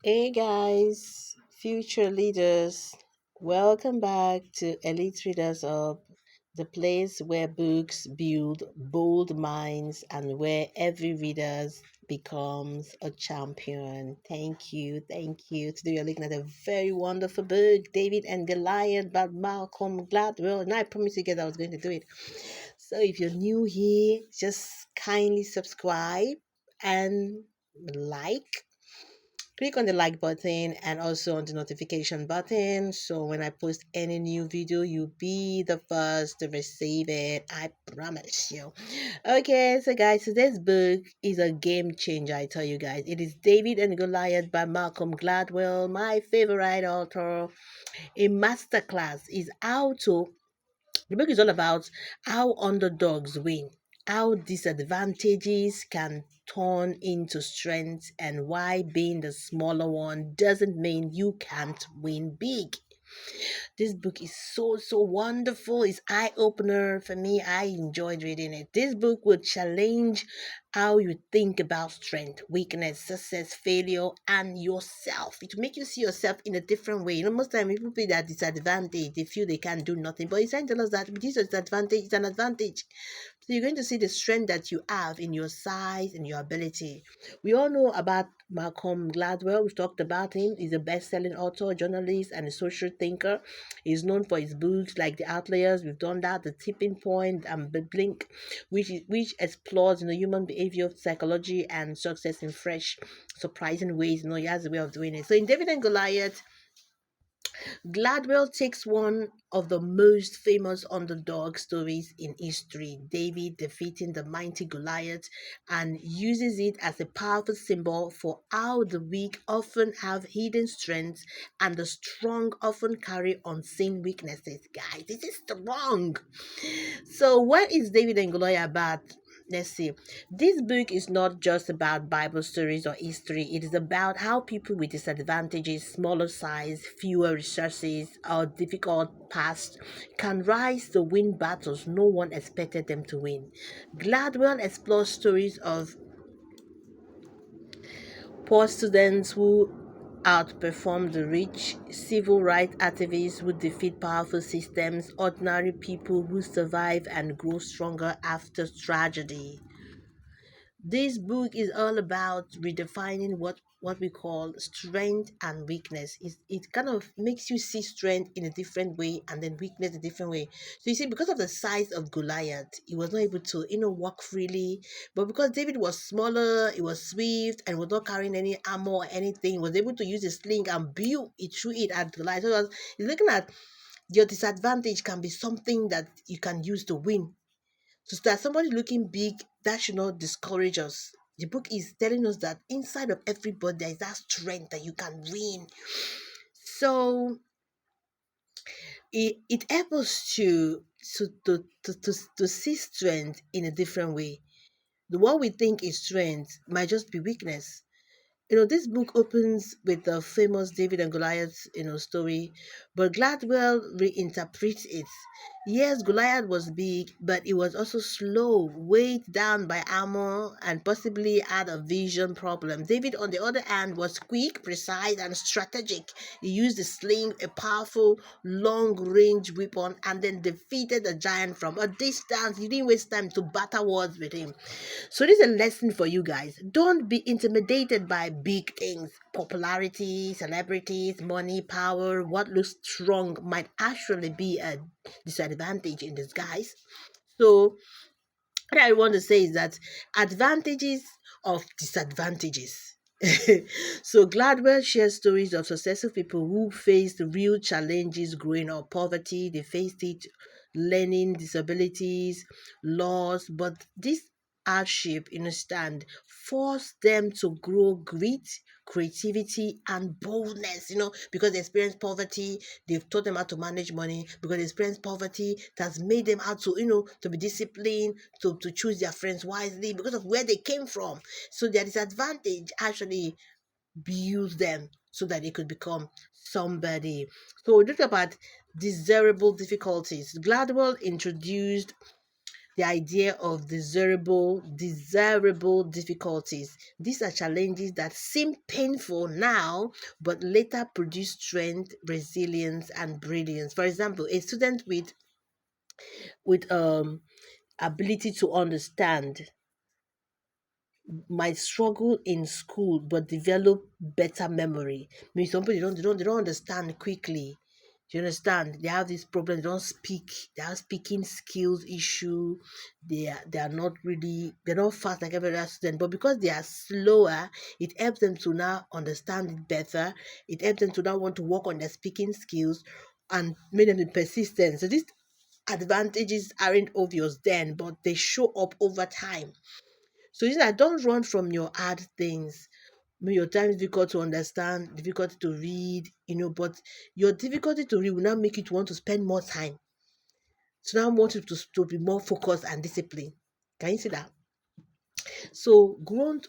Hey guys, future leaders, welcome back to Elite Readers Up, the place where books build bold minds and where every reader becomes a champion. Thank you. Today we're looking at a very wonderful book, David and Goliath by Malcolm Gladwell, and I promised you guys I was going to do it. So if you're new here, just kindly subscribe and like click on the like button and also on the notification button so when I post any new video you'll be the first to receive it. I promise you. Okay, so guys, today's book is a game changer. I tell you guys, it is David and Goliath by Malcolm Gladwell, my favorite author. A masterclass is how to the book is all about how underdogs win, how disadvantages can turn into strengths, and why being the smaller one doesn't mean you can't win big. This book is so wonderful. It's eye opener for me. I enjoyed reading it. This book will challenge how you think about strength, weakness, success, failure, and yourself. It will make you see yourself in a different way. Most time people feel that disadvantage, they feel they can't do nothing. But it's trying to tell us that with this disadvantage, it's an advantage. So you're going to see the strength that you have in your size and your ability. We all know about Malcolm Gladwell. We've talked about him. He's a best-selling author, journalist, and a social thinker. He's known for his books like The Outliers. We've done that, The Tipping Point, and Blink, which explores human behavior, psychology, and success in fresh, surprising ways. He has a way of doing it. So in David and Goliath, Gladwell takes one of the most famous underdog stories in history, David defeating the mighty Goliath, and uses it as a powerful symbol for how the weak often have hidden strengths and the strong often carry unseen weaknesses. Guys, this is strong. So, what is David and Goliath about? Let's see. This book is not just about Bible stories or history. It is about how people with disadvantages, smaller size, fewer resources, or difficult past can rise to win battles no one expected them to win. Gladwell explores stories of poor students who outperform the rich, civil rights activists who defeat powerful systems, ordinary people who survive and grow stronger after tragedy. This book is all about redefining what we call strength and weakness. It kind of makes you see strength in a different way and then weakness a different way. So you see, because of the size of Goliath, he was not able to, walk freely. But because David was smaller, he was swift and was not carrying any armor or anything, he was able to use a sling and build it through it at Goliath. So he's looking at your disadvantage can be something that you can use to win. So that somebody looking big, that should not discourage us. The book is telling us that inside of everybody there is that strength that you can win. So it helps us to see strength in a different way. The what we think is strength might just be weakness. This book opens with the famous David and Goliath, story, but Gladwell reinterprets it. Yes, Goliath was big, but he was also slow, weighed down by armor, and possibly had a vision problem. David, on the other hand, was quick, precise, and strategic. He used the sling, a powerful, long-range weapon, and then defeated the giant from a distance. He didn't waste time to battle words with him. So this is a lesson for you guys. Don't be intimidated by big things. Popularity, celebrities, money, power. What looks strong might actually be a disadvantage in disguise. So what I want to say is that advantages of disadvantages. So Gladwell shares stories of successful people who faced real challenges growing up, poverty, they faced it, learning disabilities, loss, but this hardship in a stand forced them to grow grit, creativity, and boldness, because they experienced poverty, they've taught them how to manage money, because they experienced poverty, it has made them how to, to be disciplined, to choose their friends wisely because of where they came from. So their disadvantage actually build them so that they could become somebody. So we look about desirable difficulties. Gladwell introduced the idea of desirable difficulties. These are challenges that seem painful now, but later produce strength, resilience, and brilliance. For example, a student with ability to understand might struggle in school but develop better memory. Maybe some people they don't understand quickly. Do you understand? They have this problem. They don't speak. They have speaking skills issue. They are not really, they're not fast like every other student. But because they are slower, it helps them to now understand it better. It helps them to now want to work on their speaking skills and make them be persistent. So these advantages aren't obvious then, but they show up over time. So you that don't run from your hard things. Maybe your time is difficult to understand, difficult to read, but your difficulty to read will now make you to want to spend more time. So now want you to be more focused and disciplined. Can you see that? So growth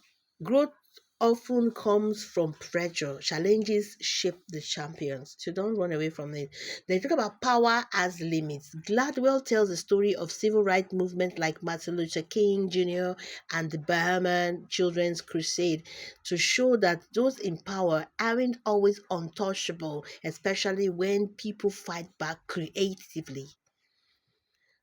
often comes from pressure. Challenges shape the champions. So don't run away from it. They talk about power as limits. Gladwell tells the story of civil rights movement like Martin Luther King Jr. and the Bahamian Children's Crusade to show that those in power aren't always untouchable, especially when people fight back creatively.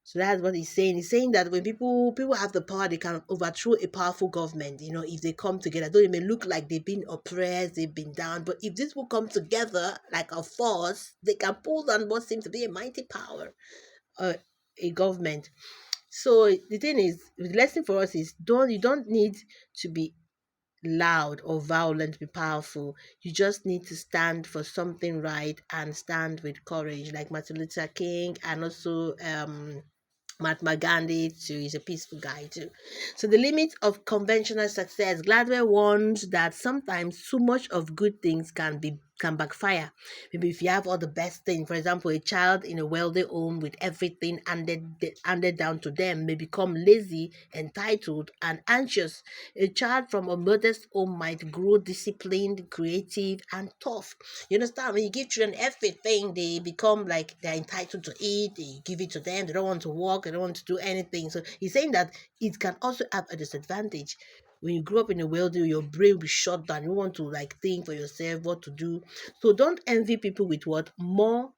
So that's what he's saying. He's saying that when people have the power, they can overthrow a powerful government. If they come together, though it may look like they've been oppressed, they've been down, but if this will come together like a force, they can pull down what seems to be a mighty power, uh, a government. So the thing is, the lesson for us is you don't need to be loud or violent to be powerful. You just need to stand for something right and stand with courage, like Martin Luther King and also Mahatma Gandhi too is a peaceful guy too. So the limit of conventional success. Gladwell warns that sometimes too much of good things can backfire. Maybe if you have all the best things, for example, a child in a wealthy home with everything handed down to them may become lazy, entitled, and anxious. A child from a modest home might grow disciplined, creative, and tough. You understand? When you give children everything, they become like they're entitled to eat. They give it to them. They don't want to walk. They don't want to do anything. So he's saying that it can also have a disadvantage. When you grow up in a wealthy, your brain will be shut down. You want to like think for yourself what to do. So don't envy people with what more.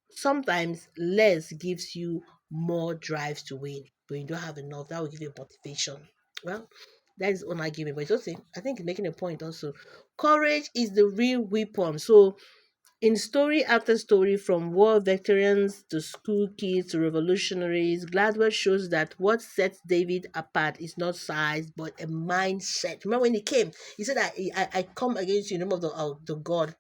Sometimes less gives you more drive to win. But you don't have enough, that will give you motivation. Well, that is one argument, but it's also, I think, making a point also. Courage is the real weapon. So in story after story, from war veterans to school kids to revolutionaries, Gladwell shows that what sets David apart is not size, but a mindset. Remember when he came, he said, I come against you in the name of the God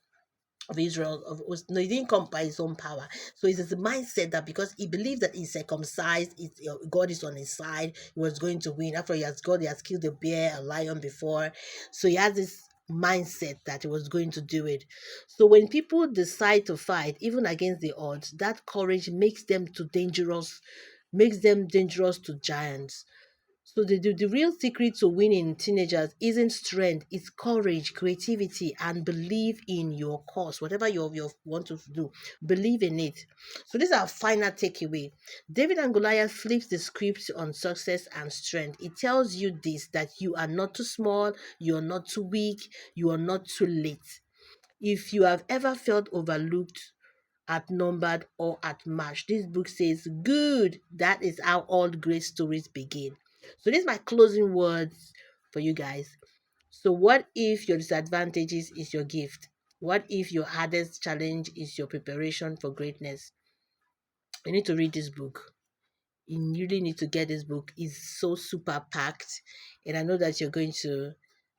of Israel. No, he didn't come by his own power. So it's a mindset that because he believed that he's circumcised, God is on his side, he was going to win. After he has killed a bear, a lion before. So he has this mindset that he was going to do it. So when people decide to fight, even against the odds, that courage makes them dangerous to giants. So the real secret to winning teenagers isn't strength, it's courage, creativity, and believe in your cause. Whatever you want to do, believe in it. So this is our final takeaway. David and Goliath flips the script on success and strength. It tells you this, that you are not too small, you are not too weak, you are not too late. If you have ever felt overlooked, outnumbered, or outmatched, this book says, good. That is how all great stories begin. So, these are my closing words for you guys. So, what if your disadvantages is your gift? What if your hardest challenge is your preparation for greatness? You need to read this book. You really need to get this book. It's so super packed, and I know that you're going to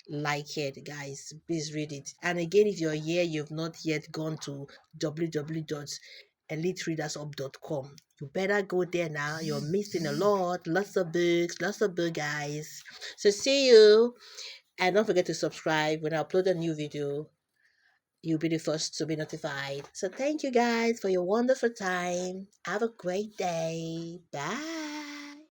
like it, guys. Please read it. And again, if you're here, you've not yet gone to www.elitereadersup.com. You better go there now. You're missing a lot. Lots of books, guys. So see you, and don't forget to subscribe when I upload a new video. You'll be the first to be notified. So thank you guys for your wonderful time. Have a great day. Bye.